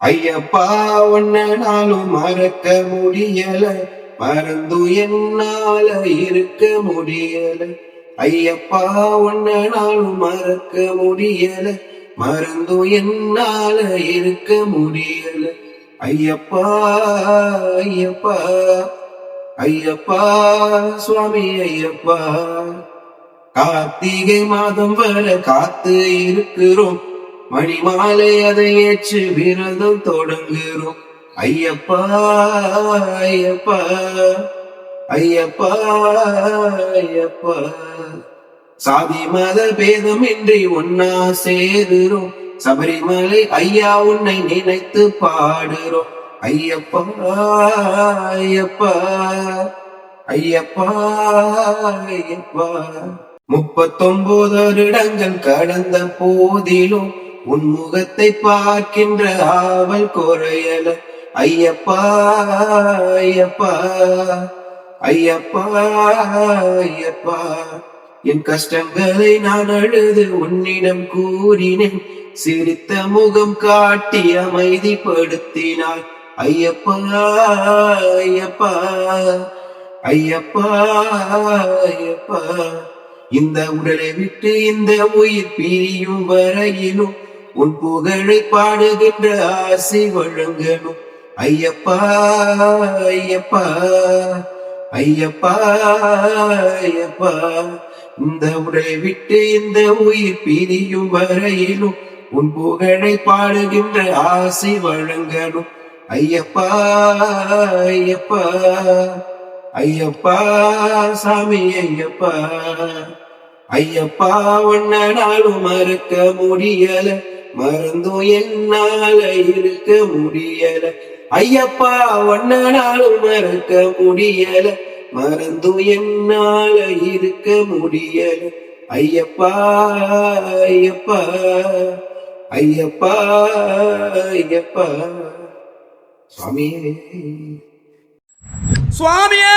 ஐயப்பா உன்ன நாளும் மறக்க முடியல, மறந்து என்னால இருக்க முடியல. ஐயப்பா உன்ன நாளும் மறக்க முடியல, மறந்து என்னால இருக்க முடியல. ஐயப்பா ஐயப்பா ஐயப்பா சுவாமி ஐயப்பா. கார்த்திகை மாதம் வர காத்து இருக்கிறோம், மணி மாலை அதை ஏற்று விரதம் தொடங்குகிறோம். ஐயப்பா ஐயப்பா ஐயப்பா ஐயப்பா. சாதி மத பேதம் இன்றி ஒன்னா சேருறோம், சபரிமலை ஐயா உன்னை நினைத்து பாடுறோம். ஐயப்பா ஐயப்பா ஐயப்பா ஐயப்பா. 39 வருடங்கள் கடந்த போதிலும் உன் முகத்தை பார்க்கின்ற ஆவல் குறையல. ஐயப்பா ஐயப்பா ஐயப்பா ஐயப்பா. என் கஷ்டங்களை நான் அழுது உன்னிடம் கூறினேன், சிரித்த முகம் காட்டி அமைதிப்படுத்தினாய். ஐயப்பா ஐயப்பா ஐயப்பா ஐயப்பா. இந்த உடலை விட்டு இந்த உயிர் பிரியும் வரையிலும் உன் புகழை பாடுகின்ற ஆசை வழங்கணும். ஐயப்பா ஐயப்பா ஐயப்பா ஐயப்பா. இந்த உடலை விட்டு இந்த உயிர் பிரியும் வரையிலும் உன் புகழை பாடுகின்ற ஆசை வழங்கணும். ஐயப்பா ஐயப்பா ஐயப்பா சாமி ஐயப்பா. ஐயப்பா உன்ன நாளும் மறக்க முடியல, மறந்தும் என்னால இருக்க முடியல. ஐயப்பா உன்ன நாளும் மறக்க முடியல, மறந்தும் என்னால இருக்க முடியல. ஐயப்பா ஐயப்பா ஐயப்பா ஐயப்பா சுவாமியே சுவாமியே.